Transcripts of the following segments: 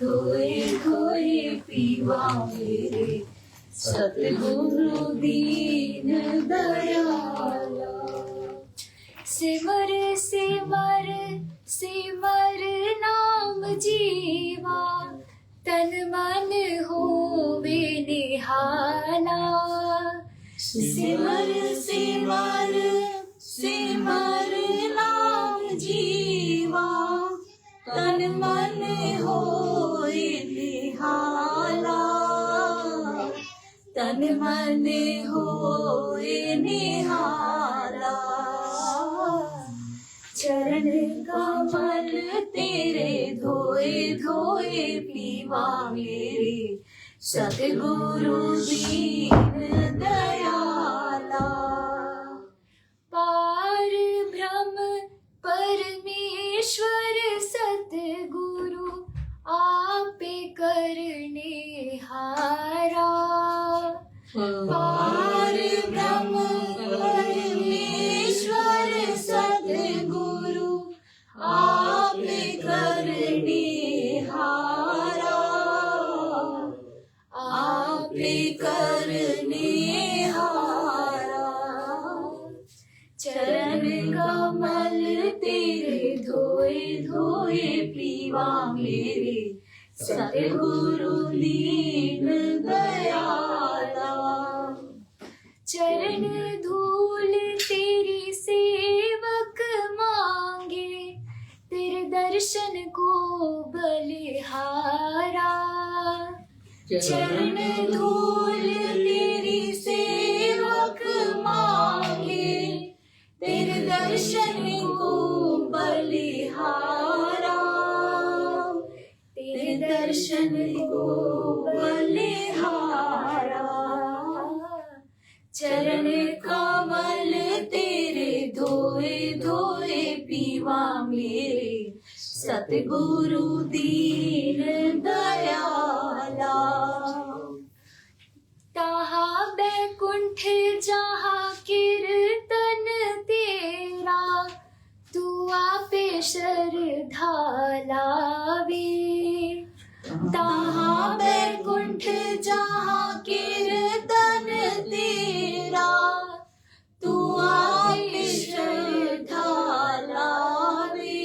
धोए धोए पीवा मेरे सतगुरु दीन दयाला। सिमर सिमर सिमर नाम जीवा तन मन होवे निहाला। सिमर सिमर सिमर नाम जीवा तन मन होए निहाला। तन मन होए निहाला। चरण कमल तेरे धोए धोए पीवा मेरे सतगुरु दीन दयाला। पार ब्रह्म परमेश्वर सतगुरु आपे करने हारा। पार ब्रह्म परमेश्वर सतगुरु आपे करने हारा। आपे करने हारा। चरण कमल तेरे धोए धोए पीवा मेरे सतगुरु दीन दयाला। चरण धूल तेरी सेवक मांगे तेरे दर्शन को बलिहारा। चरण धूल तेरी सेवक मांगे तेरे दर्शन को बलिहारा। तेरे दर्शन को बलिहारा। चरण कमल तेरे धोए धोए पीवा मेरे सतगुरु दीन दयाला। ताहा बैकुंठ जहाँ कीर्तन तेरा तू आपे श्रद्धा लावे। ताहा बैकुंठ जहाँ कीर्तन तेरा तू आपे श्रद्धा लावे।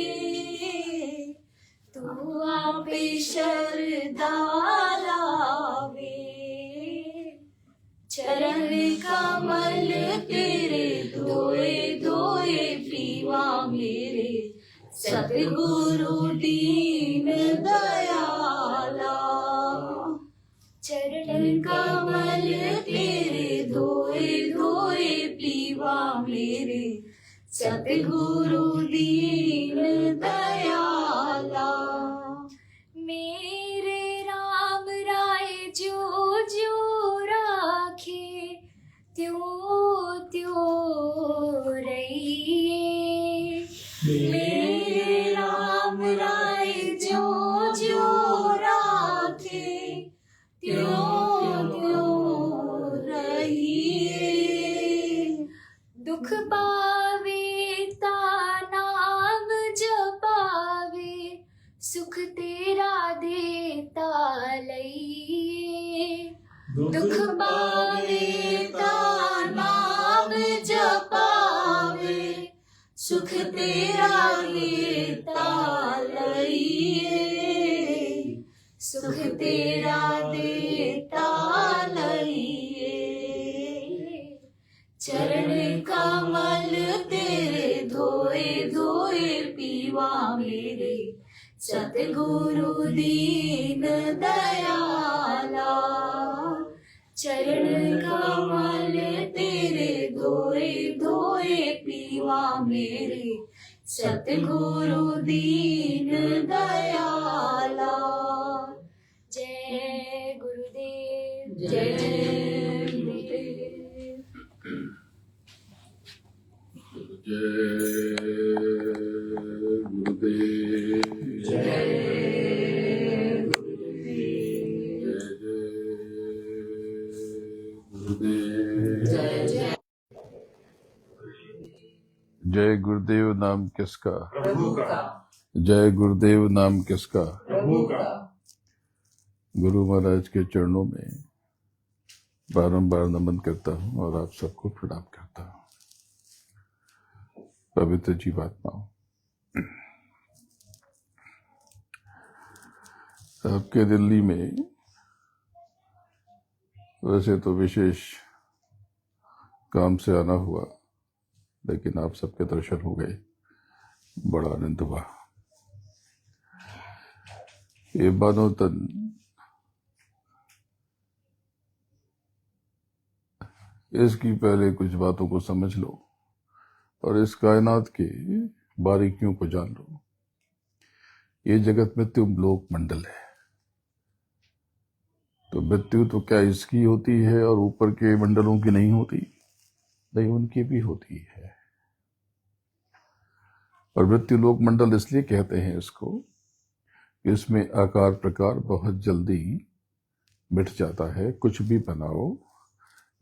तू आपे श्रद्धा लावे। चरण कमल तेरे धोए धोए पीवा मेरे सतगुरु दीन दयाला। चरण कमल तेरे धोए धोए पीवा मेरे सतगुरु दीन दयाला। मेरे राम राय जो जो राखे त्यों त्यों रहिए। मेरे राम राय जो जो राखे त्यों त्यों रहिए। दुख पावे ता नाम जपावे सुख तेरा देता लइए। दुख पावे ता नाम जपावे सुख तेरा देता लइए। सुख तेरा देता लइए। चरण कमल तेरे धोए धोए पीवा मेरे सतगुरु दीन दयाला। चरण कमल तेरे धोए धोए पीवा मेरे सतगुरु दीन दयाला। जय गुरुदेव जय गुरुदेव। जय गुरुदेव जय जय गुरुदेव नाम किसका? प्रभु का। जय गुरुदेव नाम किसका? प्रभु का। गुरु महाराज के चरणों में बारंबार नमन करता हूँ और आप सबको प्रणाम करता हूँ। पवित्र जीवात्माओं, आपके दिल्ली में वैसे तो विशेष काम से आना हुआ, लेकिन आप सबके दर्शन हो गए, बड़ा आनंद हुआ। ये बानो तन इसकी पहले कुछ बातों को समझ लो और इस कायनात की बारीकियों को जान लो। ये जगत मृत्यु लोक मंडल है, तो मृत्यु तो क्या इसकी होती है और ऊपर के मंडलों की नहीं होती? नहीं, उनकी भी होती है। और मृत्यु लोक मंडल इसलिए कहते हैं इसको, इसमें आकार प्रकार बहुत जल्दी मिट जाता है। कुछ भी बनाओ,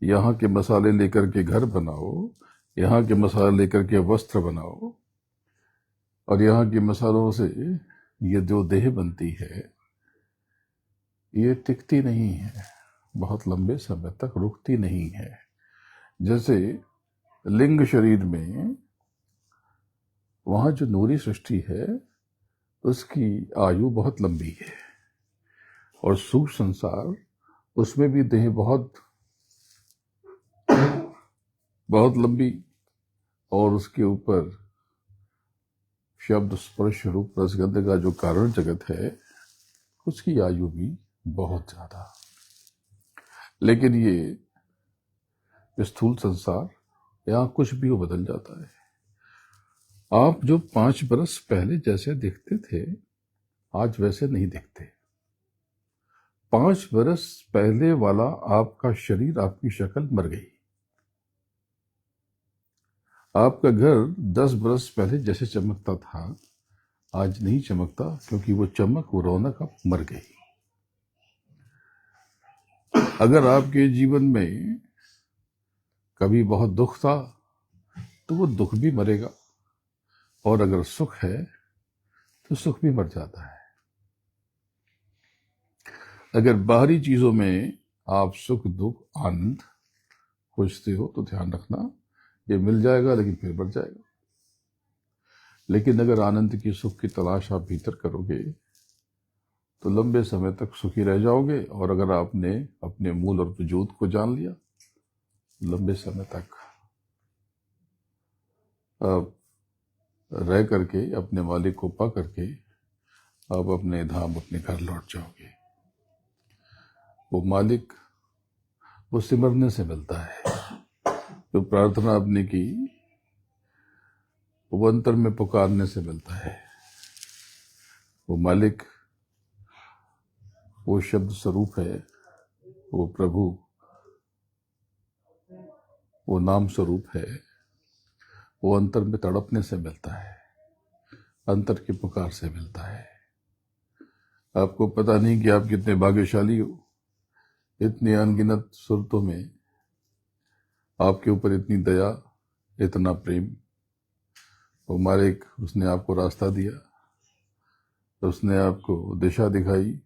यहाँ के मसाले लेकर के घर बनाओ, यहाँ के मसाले लेकर के वस्त्र बनाओ, और यहाँ के मसालों से ये जो देह बनती है ये टिकती नहीं है, बहुत लंबे समय तक रुकती नहीं है। जैसे लिंग शरीर में वहाँ जो नूरी सृष्टि है उसकी आयु बहुत लंबी है, और सूक्ष्म संसार उसमें भी देह बहुत लंबी, और उसके ऊपर शब्द स्पर्श रूप रसगंध का जो कारण जगत है उसकी आयु भी बहुत ज्यादा। लेकिन ये स्थूल संसार, यहाँ कुछ भी वो बदल जाता है। आप जो 5 बरस पहले जैसे दिखते थे आज वैसे नहीं दिखते। 5 बरस पहले वाला आपका शरीर, आपकी शक्ल मर गई। आपका घर 10 बरस पहले जैसे चमकता था आज नहीं चमकता, क्योंकि वो चमक, वो रौनक अब मर गई। अगर आपके जीवन में कभी बहुत दुख था तो वो दुख भी मरेगा, और अगर सुख है तो सुख भी मर जाता है। अगर बाहरी चीजों में आप सुख दुख आनंद खोजते हो तो ध्यान रखना, ये मिल जाएगा लेकिन फिर बढ़ जाएगा। लेकिन अगर आनंद की, सुख की तलाश आप भीतर करोगे तो लंबे समय तक सुखी रह जाओगे। और अगर आपने अपने मूल और वजूद को जान लिया, लंबे समय तक आप रह करके, अपने मालिक को पा करके आप अपने धाम, अपने घर लौट जाओगे। वो मालिक वो सिमरने से मिलता है। जो प्रार्थना आपने की वो अंतर में पुकारने से मिलता है। वो मालिक, वो शब्द स्वरूप है, वो प्रभु, वो नाम स्वरूप है, वो अंतर में तड़पने से मिलता है, अंतर की पुकार से मिलता है। आपको पता नहीं कि आप कितने भाग्यशाली हो, इतनी अनगिनत सूरतों में आपके ऊपर इतनी दया, इतना प्रेम। वो मालिक, उसने आपको रास्ता दिया, उसने आपको दिशा दिखाई,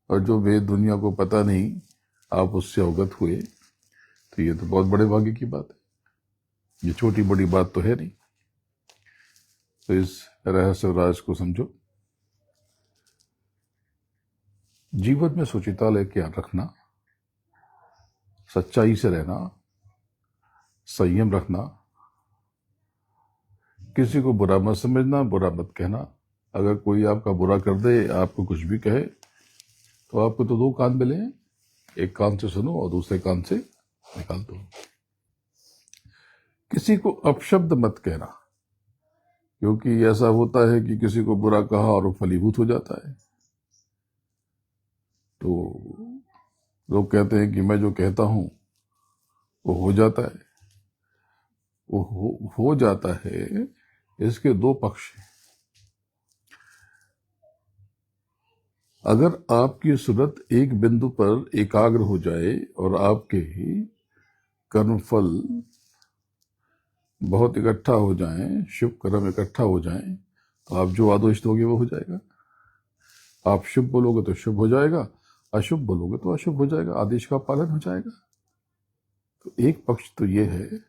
और जो वेद दुनिया को पता नहीं आप उससे अवगत हुए, तो ये तो बहुत बड़े भाग्य की बात है। ये छोटी बड़ी बात तो है नहीं। तो इस रहस्य राज को समझो। जीवन में सुचितालय क्या रखना, सच्चाई से रहना, संयम रखना, किसी को बुरा मत समझना, बुरा मत कहना। अगर कोई आपका बुरा कर दे, आपको कुछ भी कहे, तो आपको तो 2 कान मिले हैं, एक कान से सुनो और दूसरे कान से निकाल दो। किसी को अपशब्द मत कहना, क्योंकि ऐसा होता है कि किसी को बुरा कहा और वो फलीभूत हो जाता है। तो लोग कहते हैं कि मैं जो कहता हूं वो हो जाता है। वो हो जाता है, इसके 2 पक्ष हैं। अगर आपकी सूरत एक बिंदु पर एकाग्र हो जाए और आपके ही कर्मफल बहुत इकट्ठा हो जाएं, शुभ कर्म इकट्ठा हो जाएं, तो आप जो आदोष दोगे वो हो जाएगा। आप शुभ बोलोगे तो शुभ हो जाएगा, अशुभ बोलोगे तो अशुभ हो जाएगा, आदेश का पालन हो जाएगा। तो एक पक्ष तो ये है,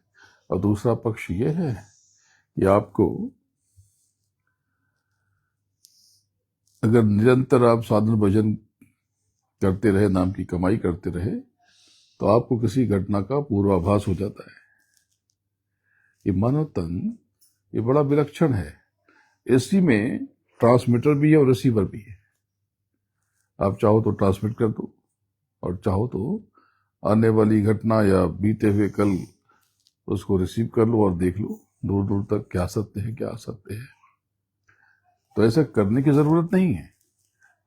और दूसरा पक्ष ये है कि आपको अगर निरंतर आप साधन भजन करते रहे, नाम की कमाई करते रहे, तो आपको किसी घटना का पूर्वाभास हो जाता है। ये मानव तन ये बड़ा विलक्षण है। इसी में ट्रांसमीटर भी है और रिसीवर भी है। आप चाहो तो ट्रांसमिट कर दो, और चाहो तो आने वाली घटना या बीते हुए कल उसको रिसीव कर लो और देख लो दूर दूर तक क्या सत्य है क्या असत्य है। तो ऐसा करने की जरूरत नहीं है,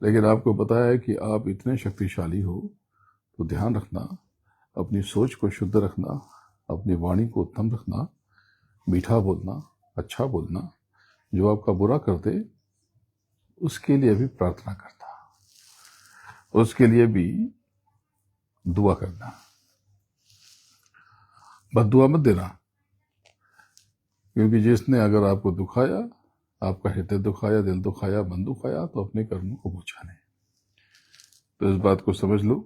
लेकिन आपको पता है कि आप इतने शक्तिशाली हो, तो ध्यान रखना, अपनी सोच को शुद्ध रखना, अपनी वाणी को उत्तम रखना, मीठा बोलना, अच्छा बोलना, जो आपका बुरा कर दे उसके लिए भी प्रार्थना करना, उसके लिए भी दुआ करना, बद्दुआ मत देना। क्योंकि जिसने अगर आपको दुखाया, आपका हृदय दुखाया, दिल दुखाया, मन दुखाया, तो अपने कर्मों को पहुंचाने। तो इस बात को समझ लो।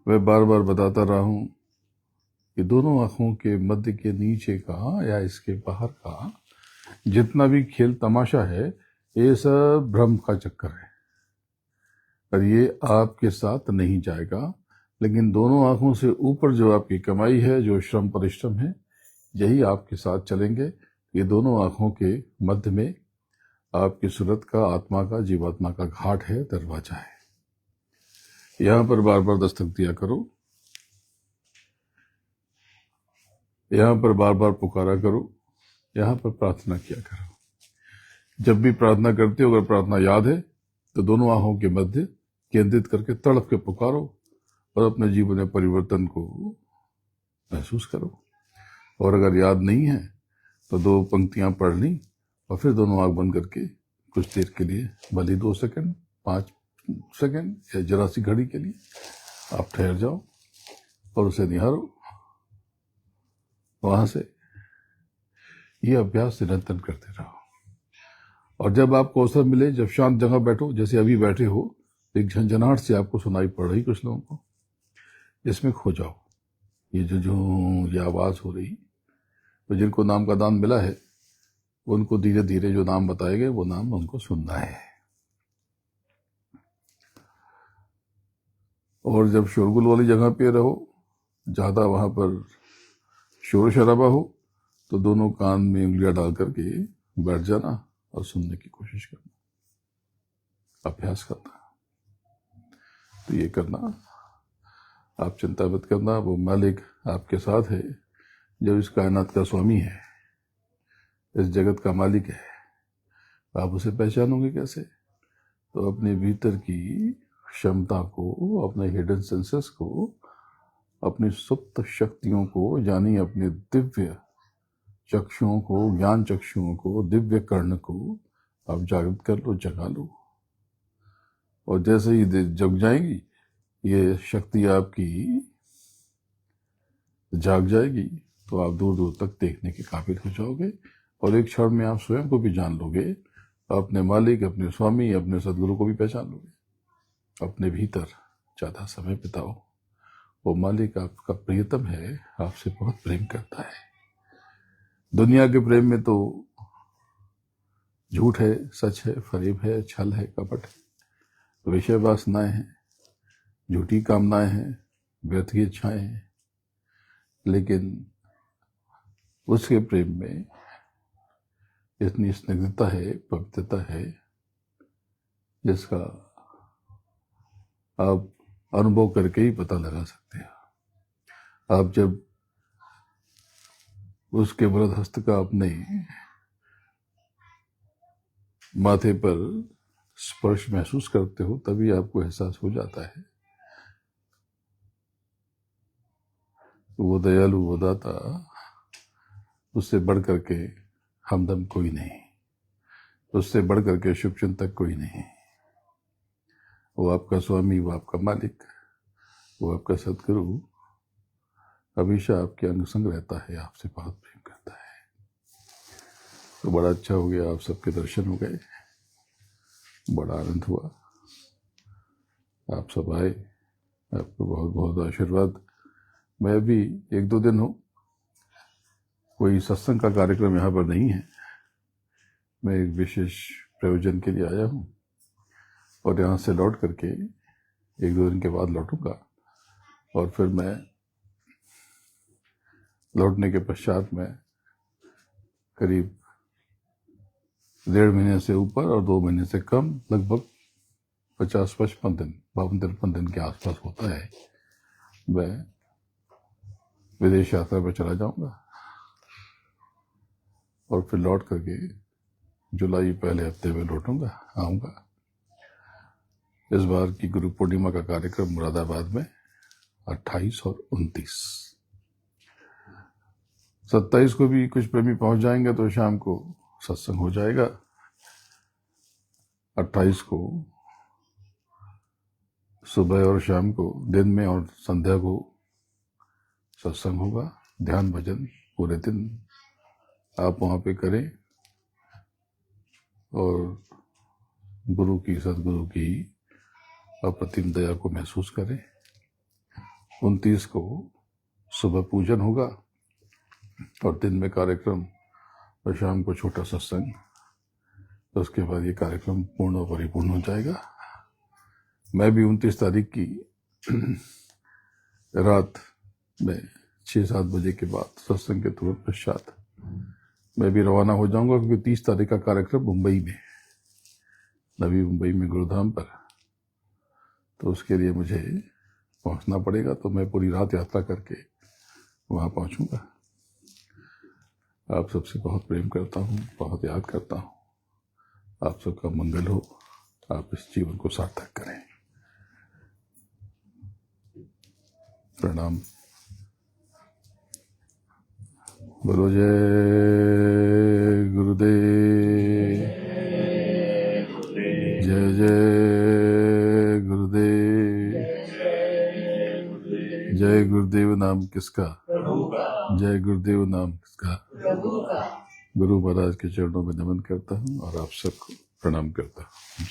मैं बार बार बताता रहा हूं कि दोनों आंखों के मध्य के नीचे का या इसके बाहर का जितना भी खेल तमाशा है, ये सब भ्रम का चक्कर है, और ये आपके साथ नहीं जाएगा। लेकिन दोनों आंखों से ऊपर जो आपकी कमाई है, जो श्रम परिश्रम है, यही आपके साथ चलेंगे। ये दोनों आंखों के मध्य में आपकी सूरत का, आत्मा का, जीवात्मा का घाट है, दरवाजा है। यहां पर बार बार दस्तक दिया करो, यहां पर बार बार पुकारा करो, यहां पर प्रार्थना किया करो। जब भी प्रार्थना करते हो, अगर प्रार्थना याद है तो दोनों आंखों के मध्य केंद्रित करके तड़प के पुकारो और अपने जीवन में परिवर्तन को महसूस करो। और अगर याद नहीं है तो 2 पंक्तियां पढ़ ली और फिर दोनों आंख बंद करके कुछ देर के लिए, भले 2 सेकंड, 5 सेकंड या जरा सी घड़ी के लिए आप ठहर जाओ और उसे निहारो। वहां से ये अभ्यास निरंतर करते रहो। और जब आपको अवसर मिले, जब शांत जगह बैठो, जैसे अभी बैठे हो, एक झंझनाहट से आपको सुनाई पड़ रही कुछ लोगों को, इसमें खो जाओ। ये जो ये आवाज हो रही, तो जिनको नाम का दान मिला है उनको धीरे धीरे जो नाम बताए गए वो नाम उनको सुनना है। और जब शोरगुल वाली जगह पे रहो, ज्यादा वहां पर शोर शराबा हो, तो दोनों कान में उंगलियां डाल करके बैठ जाना और सुनने की कोशिश करना, अभ्यास करना। तो ये करना, आप चिंता मत करना, वो मालिक आपके साथ है जो इस कायनात का स्वामी है, इस जगत का मालिक है। आप उसे पहचानोगे कैसे? तो अपने भीतर की क्षमता को, अपने हिडन सेंसेस को, अपनी सुप्त शक्तियों को, यानी अपने दिव्य चक्षुओं को, ज्ञान चक्षुओं को, दिव्य कर्ण को आप जागृत कर लो, जगा लो। और जैसे ही जग जाएंगी, ये शक्ति आपकी जाग जाएगी, तो आप दूर दूर तक देखने के काबिल हो जाओगे। और एक क्षण में आप स्वयं को भी जान लोगे, अपने मालिक, अपने स्वामी, अपने सदगुरु को भी पहचान लोगे। अपने भीतर ज्यादा समय बिताओ। वो मालिक आपका प्रियतम है, आपसे बहुत प्रेम करता है। दुनिया के प्रेम में तो झूठ है, सच है, फरेब है, छल है, कपट है, विषय वासनाएं हैं, झूठी कामनाएं हैं, व्यर्थ की इच्छाएं हैं। लेकिन उसके प्रेम में इतनी स्निग्धता है, पवित्रता है, जिसका आप अनुभव करके ही पता लगा सकते हैं। आप जब उसके वरद हस्त का अपने माथे पर स्पर्श महसूस करते हो, तभी आपको एहसास हो जाता है वो दयालु, वो दाता, उससे बढ़ करके हमदम कोई नहीं, उससे बढ़ करके शुभचिंतक कोई नहीं। वो आपका स्वामी, वो आपका मालिक, वो आपका सदगुरु हमेशा आपके अंग संग रहता है, आपसे बहुत प्रेम करता है। तो बड़ा अच्छा हो गया, आप सबके दर्शन हो गए। बड़ा आनंद हुआ। आप सब आए, आपको बहुत बहुत आशीर्वाद। मैं भी 1-2 दिन हो, कोई सत्संग का कार्यक्रम यहाँ पर नहीं है। मैं एक विशेष प्रयोजन के लिए आया हूँ और यहाँ से लौट करके 1-2 दिन के बाद लौटूंगा। और फिर मैं लौटने के पश्चात मैं करीब 1.5 महीने से ऊपर और 2 महीने से कम, लगभग 50-55 दिन, 52-53 दिन के आसपास होता है, मैं विदेश यात्रा पर चला जाऊंगा और फिर लौट करके जुलाई पहले हफ्ते में लौटूंगा, आऊंगा। इस बार की गुरु पूर्णिमा का कार्यक्रम मुरादाबाद में 28 और 29, 27 को भी कुछ प्रेमी पहुंच जाएंगे तो शाम को सत्संग हो जाएगा। 28 को सुबह और शाम को, दिन में और संध्या को सत्संग होगा, ध्यान भजन पूरे दिन आप वहां पे करें और गुरु की, सदगुरु की अप्रतिम दया को महसूस करें। 29 को सुबह पूजन होगा और दिन में कार्यक्रम और शाम को छोटा सत्संग। तो उसके बाद ये कार्यक्रम पूर्ण और परिपूर्ण हो जाएगा। मैं भी 29 तारीख की रात में 6-7 बजे के बाद सत्संग के तुरंत पश्चात मैं भी रवाना हो जाऊंगा, क्योंकि 30 तारीख का कार्यक्रम मुंबई में, नवी मुंबई में गुरुधाम पर, तो उसके लिए मुझे पहुंचना पड़ेगा। तो मैं पूरी रात यात्रा करके वहां पहुंचूंगा। आप सबसे बहुत प्रेम करता हूं, बहुत याद करता हूं। आप सबका मंगल हो, आप इस जीवन को सार्थक करें। प्रणाम। बोलो जय गुरुदेव, जय जय गुरुदेव। जय गुरुदेव नाम किसका? जय गुरुदेव नाम किसका? गुरु महाराज के चरणों में नमन करता हूँ और आप सबको प्रणाम करता हूँ।